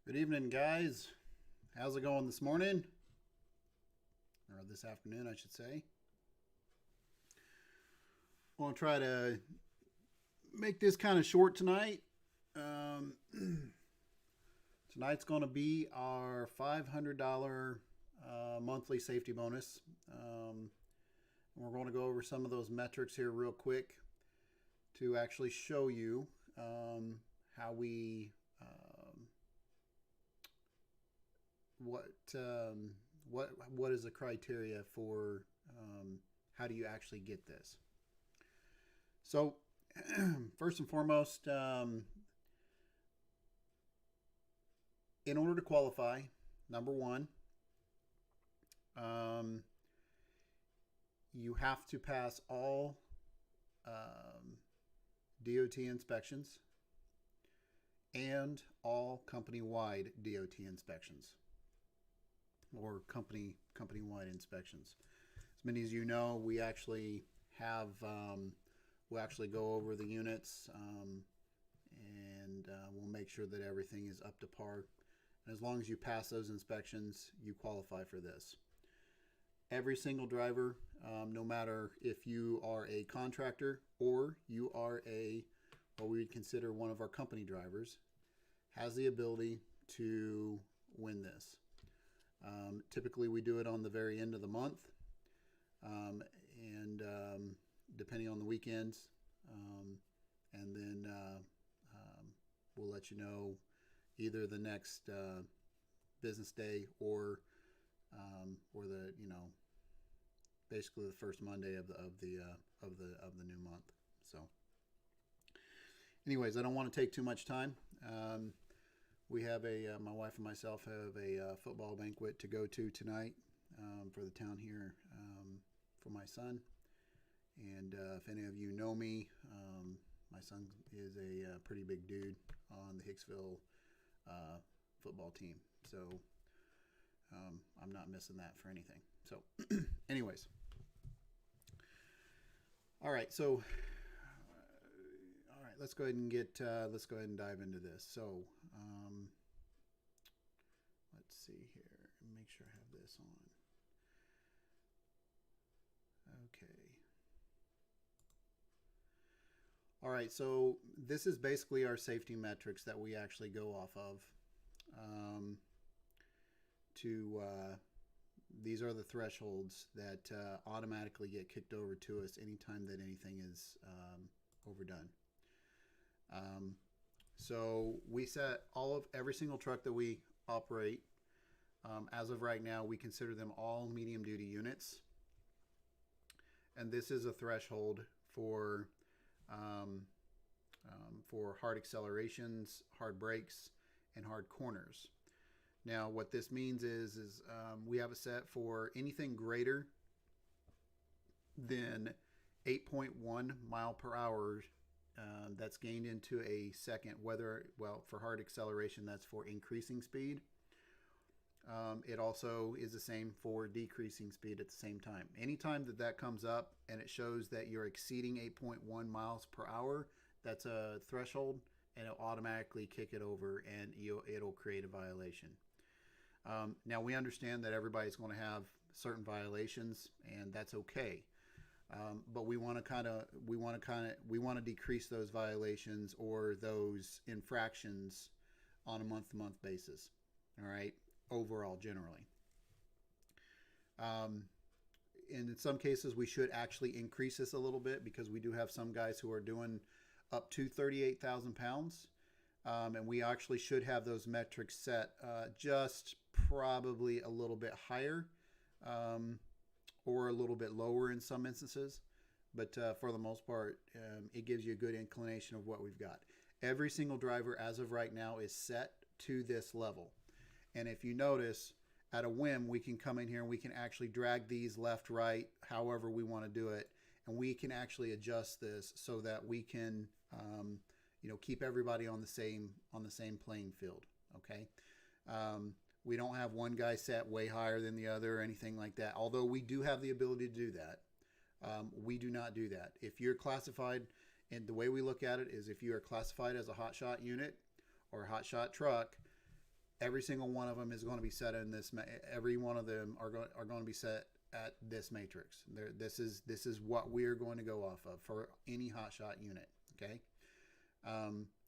Good evening, guys. How's it going this morning? Or this afternoon, I should say. I'm going to try to make this kind of short tonight. Tonight's going to be our $500 monthly safety bonus. We're going to go over some of those metrics here real quick to actually show you how we what is the criteria for how do you actually get this. So first and foremost, In order to qualify, number one, um, you have to pass all DOT inspections and all company-wide DOT inspections or company-wide inspections. As many as you know, we actually have we'll actually go over the units and we'll make sure that everything is up to par. And as long as you pass those inspections, you qualify for this. Every single driver, no matter if you are a contractor or you are what we would consider one of our company drivers, has the ability to win this. Typically, we do it on the very end of the month, and depending on the weekends, and then we'll let you know either the next business day or the basically the first Monday of the new month. So, anyways, I don't want to take too much time. We have my wife and myself have a football banquet to go to tonight for the town here for my son. And if any of you know me, my son is a pretty big dude on the Hicksville football team. So I'm not missing that for anything. So anyways. All right. So, all right, let's go ahead and dive into this. So, let's see here. Make sure I have this on. Okay. All right, so this is basically our safety metrics that we actually go off of. These are the thresholds that automatically get kicked over to us anytime that anything is overdone. So we set every single truck that we operate. As of right now, we consider them all medium duty units. And this is a threshold for hard accelerations, hard brakes, and hard corners. Now, what this means is we have a set for anything greater than 8.1 mile per hour that's gained into a second, for hard acceleration, that's for increasing speed. It also is the same for decreasing speed at the same time. Anytime that comes up and it shows that you're exceeding 8.1 miles per hour, that's a threshold, and it'll automatically kick it over and it'll create a violation. Now we understand that everybody's going to have certain violations, and that's okay. But we want to decrease those violations or those infractions on a month-to-month basis. All right, overall, generally. And in some cases, we should actually increase this a little bit because we do have some guys who are doing up to 38,000 pounds. And we actually should have those metrics set just probably a little bit higher or a little bit lower in some instances. But for the most part, it gives you a good inclination of what we've got. Every single driver as of right now is set to this level. And if you notice, at a whim, we can come in here and we can actually drag these left, right, however we want to do it. And we can actually adjust this so that we can keep everybody on the same playing field. Okay. We don't have one guy set way higher than the other or anything like that. Although we do have the ability to do that. We do not do that. If you're classified, and the way we look at it is if you are classified as a hotshot unit or a hotshot truck, every single one of them is going to be set in this. Every one of them are going to be set at this matrix. This is what we are going to go off of for any hotshot unit. Okay.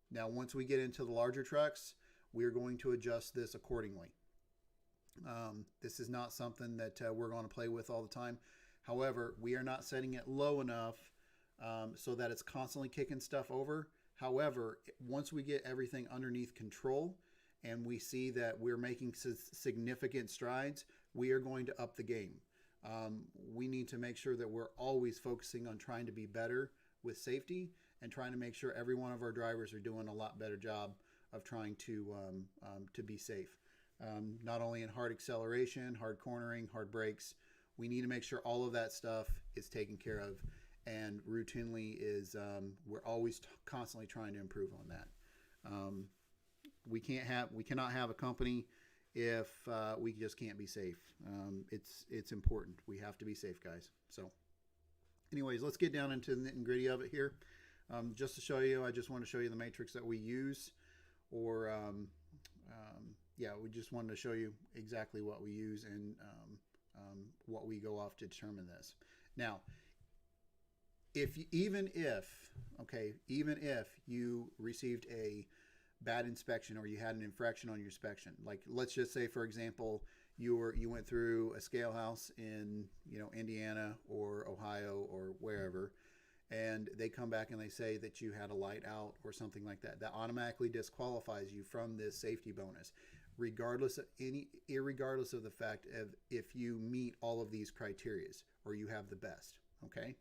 Now, once we get into the larger trucks, we are going to adjust this accordingly. This is not something that we're going to play with all the time. However, we are not setting it low enough so that it's constantly kicking stuff over. However, once we get everything underneath control and we see that we're making significant strides, we are going to up the game. We need to make sure that we're always focusing on trying to be better with safety and trying to make sure every one of our drivers are doing a lot better job of trying to be safe. Not only in hard acceleration, hard cornering, hard brakes, we need to make sure all of that stuff is taken care of, and routinely is we're always constantly trying to improve on that. We cannot have a company if we just can't be safe. It's important. We have to be safe, guys. So anyways, let's get down into the nitty gritty of it here. Just to show you, I just want to show you the matrix that we use, or yeah, we just wanted to show you exactly what we use and what we go off to determine this. Now, even if you received a bad inspection or you had an infraction on your inspection, like let's just say, for example, you went through a scale house in Indiana or Ohio or wherever, and they come back and they say that you had a light out or something like that, that automatically disqualifies you from this safety bonus, irregardless of the fact of if you meet all of these criteria or you have the best. Okay,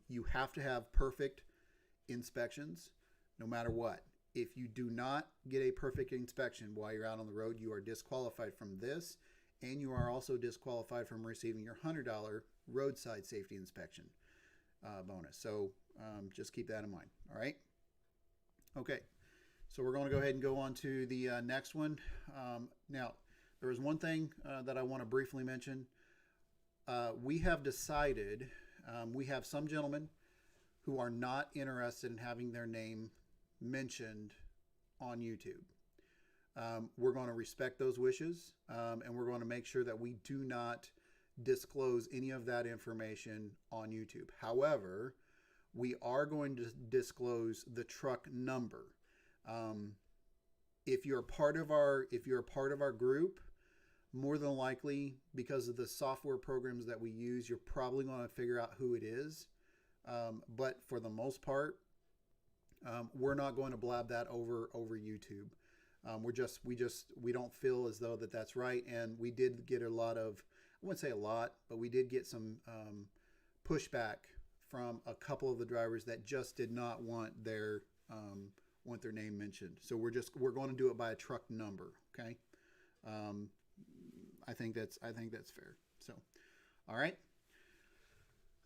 you have to have perfect inspections no matter what. If you do not get a perfect inspection while you're out on the road, you are disqualified from this, and you are also disqualified from receiving your $100 roadside safety inspection bonus. So just keep that in mind. All right. Okay. So we're going to go ahead and go on to the next one. Now, there is one thing that I want to briefly mention. We have decided, we have some gentlemen who are not interested in having their name mentioned on YouTube. We're going to respect those wishes, and we're going to make sure that we do not disclose any of that information on YouTube. However, we are going to disclose the truck number. If you're part of our group, more than likely, because of the software programs that we use, you're probably going to figure out who it is. But for the most part, we're not going to blab that over YouTube. We don't feel as though that's right. And we did get a lot of, I wouldn't say a lot, but we did get some pushback from a couple of the drivers that just did not want their name mentioned. So we're going to do it by a truck number. Okay. I think that's fair. So, all right.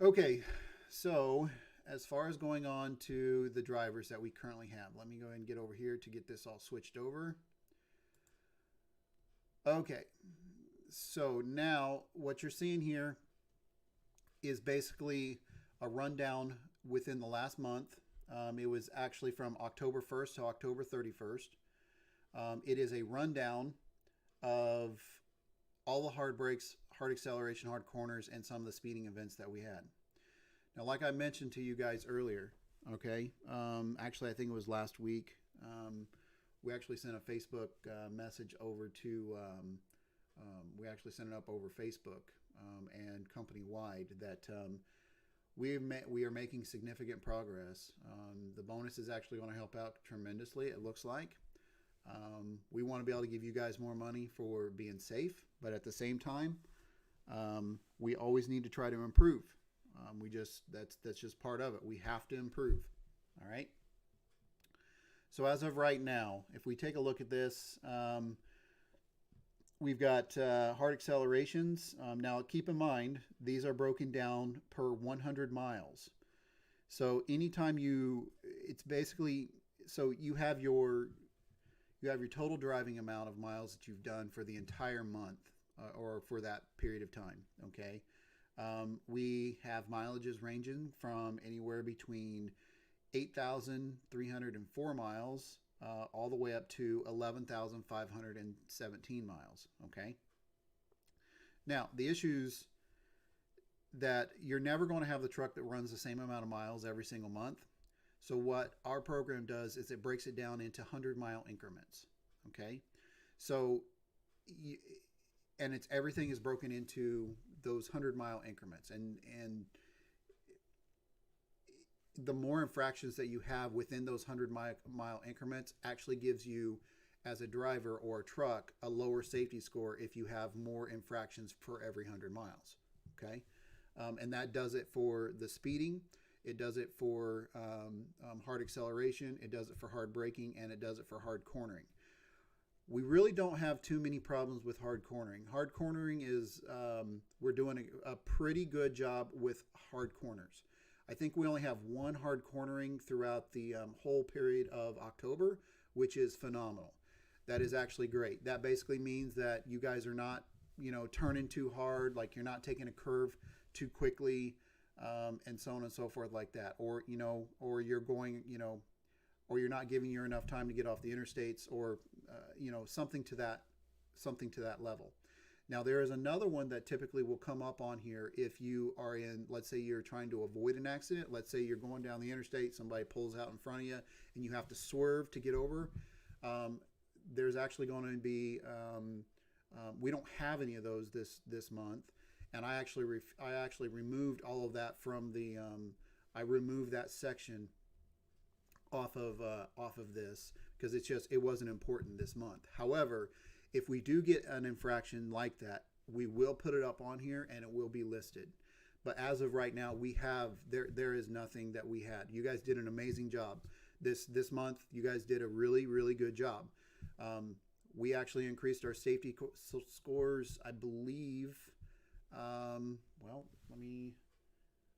Okay. So as far as going on to the drivers that we currently have, let me go ahead and get over here to get this all switched over. Okay. So now what you're seeing here is basically a rundown within the last month. It was actually from October 1st to October 31st. It is a rundown of all the hard brakes, hard acceleration, hard corners, and some of the speeding events that we had. Now, like I mentioned to you guys earlier, okay, actually I think it was last week, we actually sent a Facebook message over to, we actually sent it up over Facebook and company-wide that we are making significant progress. The bonus is actually going to help out tremendously, it looks like. We want to be able to give you guys more money for being safe, but at the same time, we always need to try to improve. That's just part of it. We have to improve. All right. So as of right now, if we take a look at this, we've got hard accelerations. Now keep in mind, these are broken down per 100 miles. So anytime it's basically, so you have your total driving amount of miles that you've done for the entire month or for that period of time. Okay. We have mileages ranging from anywhere between 8,304 miles all the way up to 11,517 miles. Okay. Now, the issues that you're never going to have the truck that runs the same amount of miles every single month. So what our program does is it breaks it down into 100-mile increments. Okay. So, and everything is broken into those 100-mile increments, and the more infractions that you have within those 100-mile increments actually gives you, as a driver or a truck, a lower safety score if you have more infractions for every 100 miles. Okay, and that does it for the speeding. It does it for hard acceleration, it does it for hard braking, and it does it for hard cornering. We really don't have too many problems with hard cornering. Hard cornering is, we're doing a pretty good job with hard corners. I think we only have one hard cornering throughout the whole period of October, which is phenomenal. That is actually great. That basically means that you guys are not, turning too hard, like you're not taking a curve too quickly, and so on and so forth like that. Or, or you're going, or you're not giving you enough time to get off the interstates, or, something to that level. Now, there is another one that typically will come up on here if you are in, let's say you're trying to avoid an accident. Let's say you're going down the interstate, somebody pulls out in front of you, and you have to swerve to get over. There's actually going to be, we don't have any of those this month, and I actually removed all of that from the, I removed that section off of this because it wasn't important this month. However, if we do get an infraction like that, we will put it up on here and it will be listed. But as of right now, there is nothing that we had. You guys did an amazing job this month. You guys did a really, really good job. We actually increased our safety scores, I believe.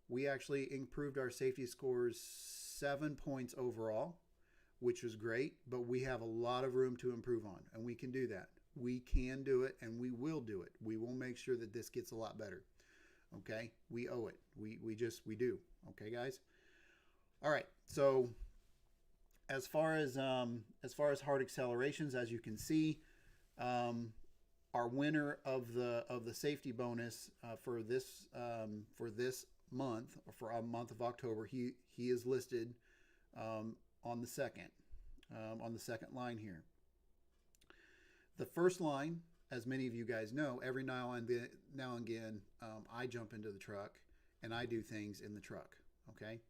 We actually improved our safety scores 7 points overall, which was great, but we have a lot of room to improve on, and we can do that. We can do it, and we will do it. We will make sure that this gets a lot better. Okay? We owe it. We do. Okay, guys? All right. So as far as hard accelerations, as you can see, our winner of the safety bonus for this month, for a month of October, he is listed on the second line here. The first line, as many of you guys know, every now and again, I jump into the truck and I do things in the truck. Okay.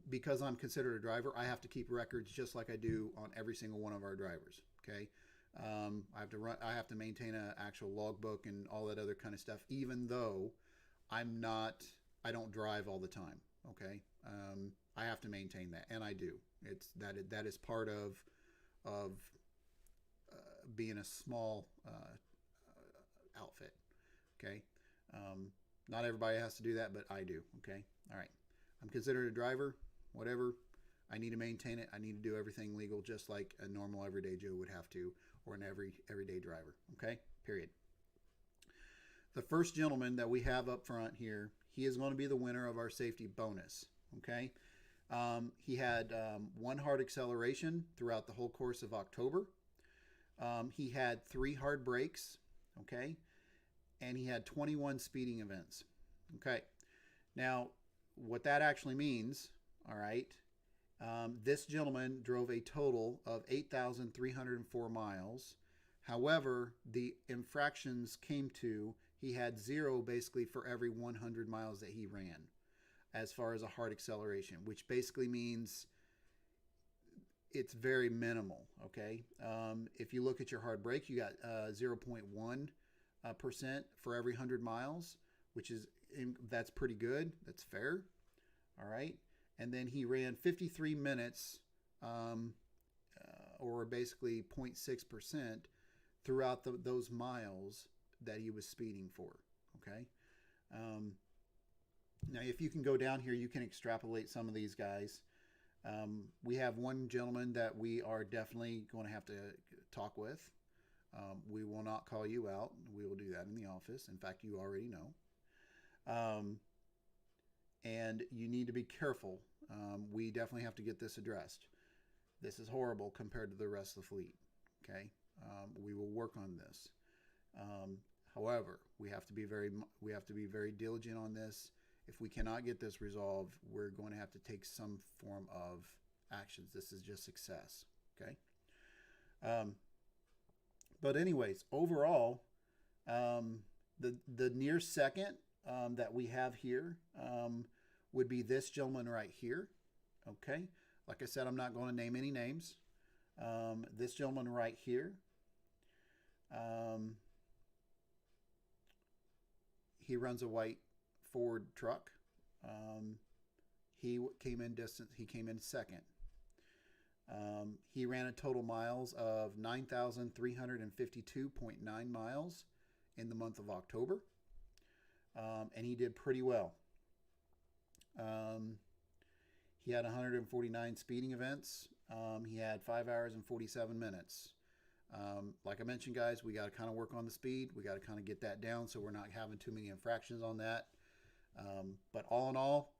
Because I'm considered a driver, I have to keep records just like I do on every single one of our drivers. Okay. I have to maintain an actual logbook and all that other kind of stuff, even though I don't drive all the time. Okay. I have to maintain that, and I do. That is part of being a small outfit. Okay. Not everybody has to do that, but I do. Okay. All right. I'm considered a driver, whatever. I need to maintain it. I need to do everything legal, just like a normal everyday Joe would have to, or an everyday driver. Okay. Period. The first gentleman that we have up front here, he is going to be the winner of our safety bonus. Okay. He had one hard acceleration throughout the whole course of October. He had 3 hard brakes. Okay. And he had 21 speeding events. Okay. Now, what that actually means, all right, this gentleman drove a total of 8,304 miles. However, the infractions came to, he had 0 basically for every 100 miles that he ran as far as a hard acceleration, which basically means it's very minimal. Okay. If you look at your hard brake, you got 0.1% for every 100 miles, which is, that's pretty good. That's fair. All right. And then he ran 53 minutes, or basically 0.6% throughout those miles that he was speeding for. Okay. Now, if you can go down here, you can extrapolate some of these guys. We have one gentleman that we are definitely going to have to talk with. We will not call you out. We will do that in the office. In fact, you already know. And you need to be careful. We definitely have to get this addressed. This is horrible compared to the rest of the fleet. Okay. We will work on this. However, we have to be very diligent on this. If we cannot get this resolved, we're going to have to take some form of actions. This is just success. Okay. But anyways, overall, the near second that we have here would be this gentleman right here. Okay. Like I said, I'm not going to name any names. This gentleman right here. He runs a white Ford truck. He came in distance. He came in second. He ran a total miles of 9,352.9 miles in the month of October, and he did pretty well. He had 149 speeding events. He had 5 hours and 47 minutes. Like I mentioned, guys, we got to kind of work on the speed. We got to kind of get that down so we're not having too many infractions on that. But all in all,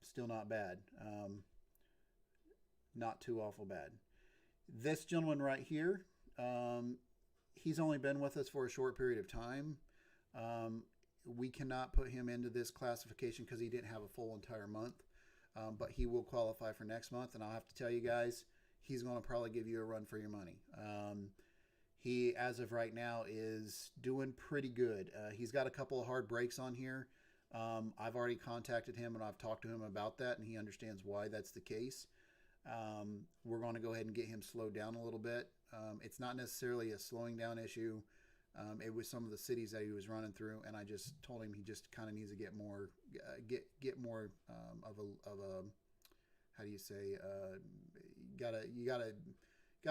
still not bad. Not too awful bad. This gentleman right here, he's only been with us for a short period of time. We cannot put him into this classification because he didn't have a full entire month. But he will qualify for next month. And I'll have to tell you guys, he's going to probably give you a run for your money. He, as of right now, is doing pretty good. He's got a couple of hard breaks on here. I've already contacted him and I've talked to him about that, and he understands why that's the case. We're going to go ahead and get him slowed down a little bit. It's not necessarily a slowing down issue. It was some of the cities that he was running through, and I just told him he just kind of needs to get more of a how do you say, you gotta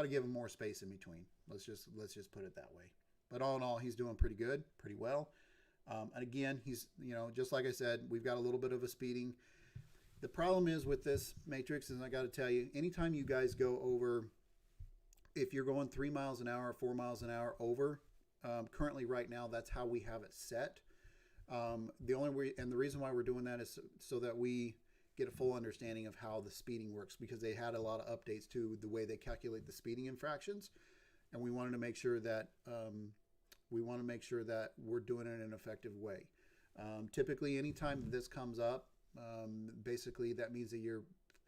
give him more space in between. Let's just put it that way. But all in all, he's doing pretty good, pretty well. And again, he's, just like I said, we've got a little bit of a speeding. The problem is with this matrix, and I got to tell you, anytime you guys go over, if you're going 3 miles an hour, 4 miles an hour over, currently right now, that's how we have it set. The reason why we're doing that is so that we get a full understanding of how the speeding works, because they had a lot of updates to the way they calculate the speeding infractions, and we wanted to make sure that we're doing it in an effective way. Typically, anytime this comes up, basically that means that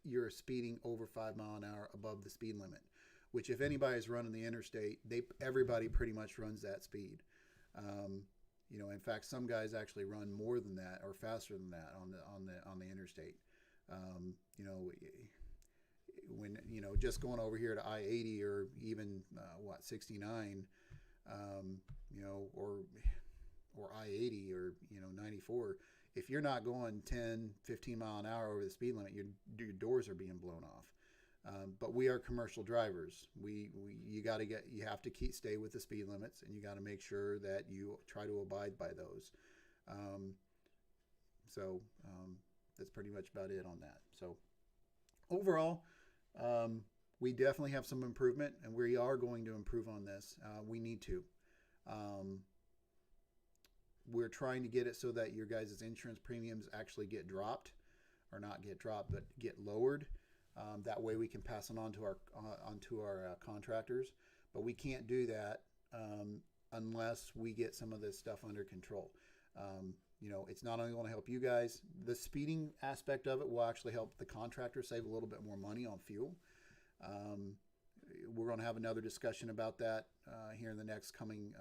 you're speeding over 5 miles an hour above the speed limit. Which, if anybody's running the interstate, everybody pretty much runs that speed. In fact, some guys actually run more than that or faster than that on the interstate. When just going over here to I-80 or even 69, or I-80 or 94. If you're not going 10, 15 mile an hour over the speed limit, your doors are being blown off. But we are commercial drivers. You have to stay with the speed limits, and you got to make sure that you try to abide by those. That's pretty much about it on that. So overall, we definitely have some improvement, and we are going to improve on this. We need to. We're trying to get it so that your guys' insurance premiums actually get dropped, or not get dropped, but get lowered. That way we can pass it on to our contractors, but we can't do that unless we get some of this stuff under control. It's not only going to help you guys. The speeding aspect of it will actually help the contractor save a little bit more money on fuel. We're going to have another discussion about that here in the next coming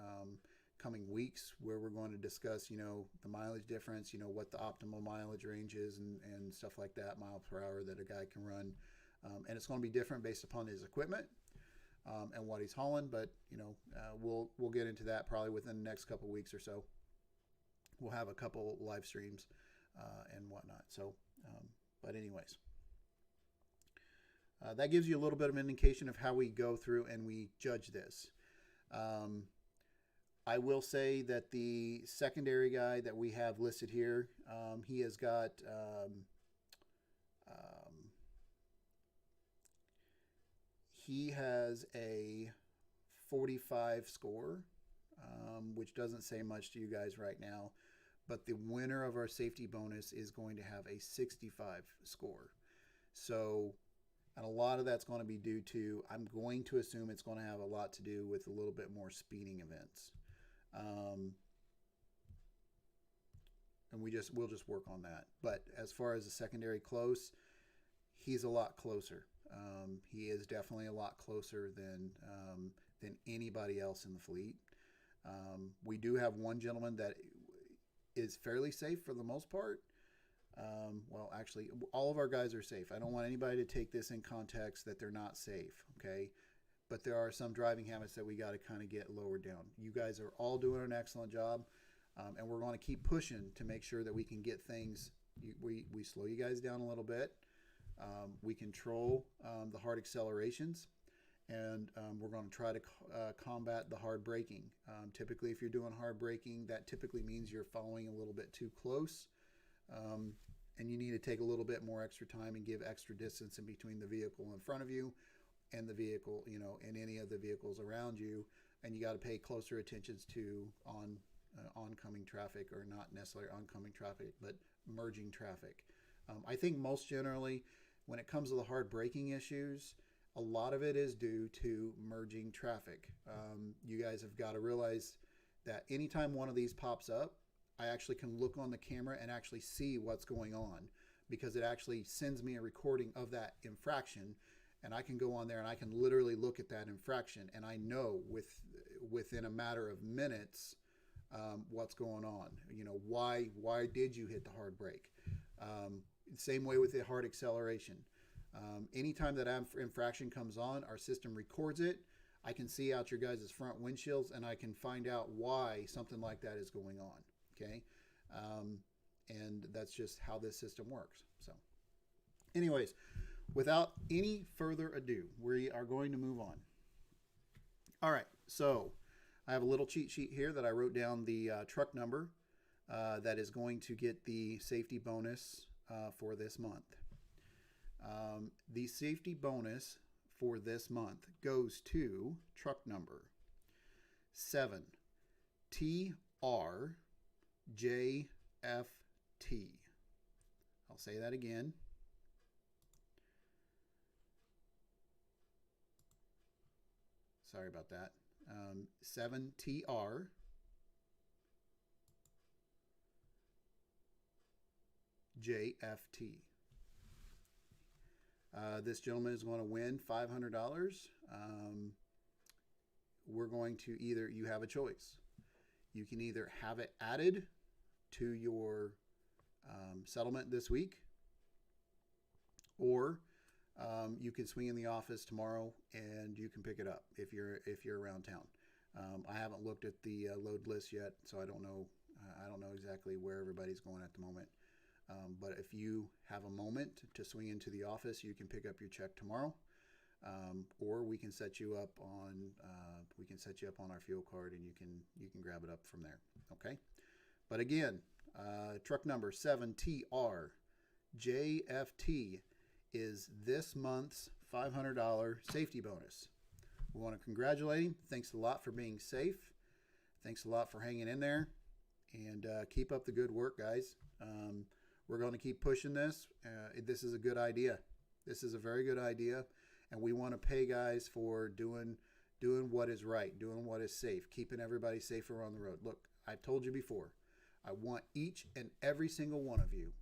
weeks, where we're going to discuss, the mileage difference, what the optimal mileage range is, and stuff like that, miles per hour that a guy can run. And it's going to be different based upon his equipment and what he's hauling. But, we'll get into that probably within the next couple weeks or so. We'll have a couple live streams and whatnot. So, but anyways, that gives you a little bit of an indication of how we go through and we judge this. I will say that the secondary guy that we have listed here, he has got he has a 45 score, which doesn't say much to you guys right now, but the winner of our safety bonus is going to have a 65 score. So, and a lot of that's going to be due to, I'm going to assume it's going to have a lot to do with a little bit more speeding events. And we'll just work on that. But as far as the secondary close, he's a lot closer. He is definitely a lot closer than anybody else in the fleet. We do have one gentleman that is fairly safe for the most part. Well, actually, all of our guys are safe. I don't want anybody to take this in context that they're not safe, okay? But there are some driving habits that we got to kind of get lowered down. You guys are all doing an excellent job. And we're going to keep pushing to make sure that we can get things. We slow you guys down a little bit. We control the hard accelerations, and we're going to try to combat the hard braking. Typically, if you're doing hard braking, that typically means you're following a little bit too close, and you need to take a little bit more extra time and give extra distance in between the vehicle in front of you and the vehicle, and any of the vehicles around you. And you got to pay closer attention to oncoming traffic, or not necessarily oncoming traffic, but merging traffic. I think most generally, when it comes to the hard braking issues, a lot of it is due to merging traffic. You guys have got to realize that anytime one of these pops up, I actually can look on the camera and actually see what's going on, because it actually sends me a recording of that infraction, and I can go on there and I can literally look at that infraction, and I know within a matter of minutes what's going on. Why did you hit the hard brake? Same way with the hard acceleration. Anytime that infraction comes on, our system records it. I can see out your guys' front windshields, and I can find out why something like that is going on. Okay, and that's just how this system works. So, anyways, without any further ado, we are going to move on. All right, so I have a little cheat sheet here that I wrote down the truck number that is going to get the safety bonus for this month. The safety bonus for this month goes to truck number 7TRJFT. I'll say that again. Sorry about that. 7TRJFT. This gentleman is going to win $500. We're going to you have a choice. You can either have it added to your settlement this week, or you can swing in the office tomorrow and you can pick it up if you're around town. I haven't looked at the load list yet, so I don't know exactly where everybody's going at the moment. But if you have a moment to swing into the office, you can pick up your check tomorrow, or we can set you up on our fuel card, and you can grab it up from there. Okay, but again, truck number 7TRJFT is this month's $500 safety bonus. We want to congratulate him. Thanks a lot for being safe. Thanks a lot for hanging in there, and keep up the good work, guys. We're going to keep pushing this. This is a good idea. This is a very good idea, and we want to pay guys for doing what is right, doing what is safe, keeping everybody safer on the road. Look, I've told you before, I want each and every single one of you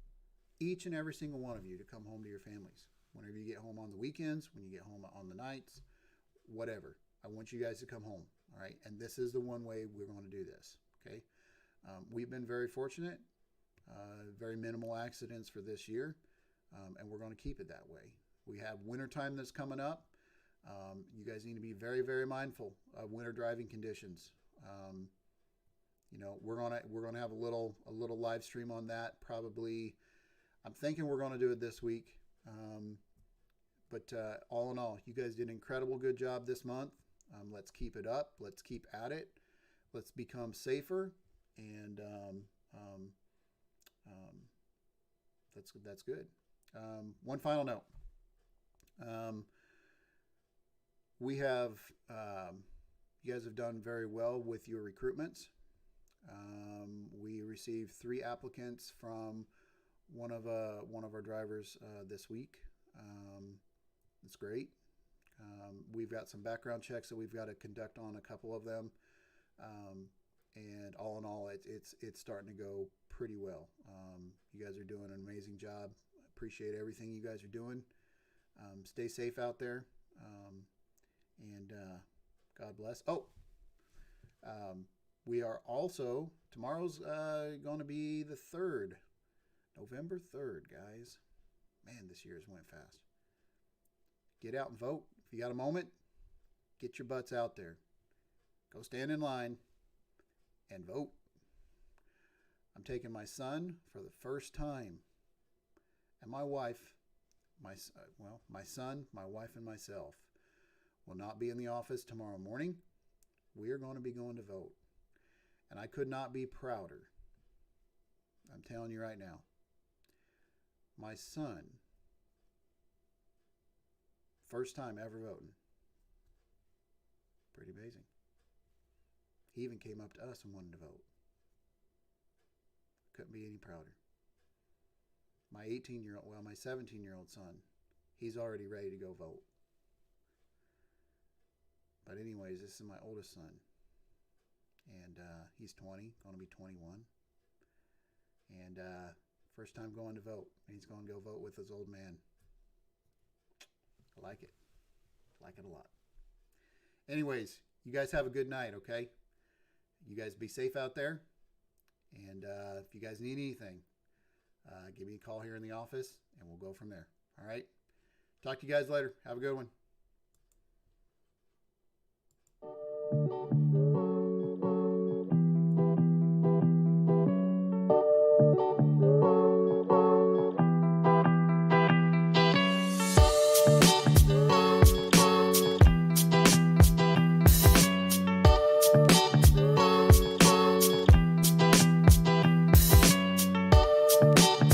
to come home to your families. Whenever you get home on the weekends, when you get home on the nights, whatever. I want you guys to come home, all right? And this is the one way we're going to do this, okay? We've been very fortunate. Very minimal accidents for this year, and we're going to keep it that way. We have wintertime that's coming up. You guys need to be very, very mindful of winter driving conditions. We're gonna have a little live stream on that. Probably, I'm thinking we're going to do it this week. But all in all, you guys did an incredible good job this month. Let's keep it up. Let's keep at it. Let's become safer, and that's good. One final note. We have you guys have done very well with your recruitments. We received 3 applicants from one of our drivers this week. It's great. We've got some background checks that we've got to conduct on a couple of them. And all in all, it's starting to go pretty well. You guys are doing an amazing job. Appreciate everything you guys are doing. Stay safe out there. And God bless. We are also, tomorrow's going to be the 3rd, November 3rd, guys. Man, this year's went fast. Get out and vote. If you got a moment, get your butts out there. Go stand in line and vote. I'm taking my son for the first time, and my wife, my son, my wife, and myself will not be in the office tomorrow morning. We are going to be going to vote, and I could not be prouder. I'm telling you right now. My son, first time ever voting. Pretty amazing. He even came up to us and wanted to vote. Couldn't be any prouder. My 17-year-old son, he's already ready to go vote. But anyways, this is my oldest son. And he's 20, going to be 21. And first time going to vote. And he's going to go vote with his old man. I like it. Like it a lot. Anyways, you guys have a good night, okay? You guys be safe out there. And if you guys need anything, give me a call here in the office, and we'll go from there. All right? Talk to you guys later. Have a good one.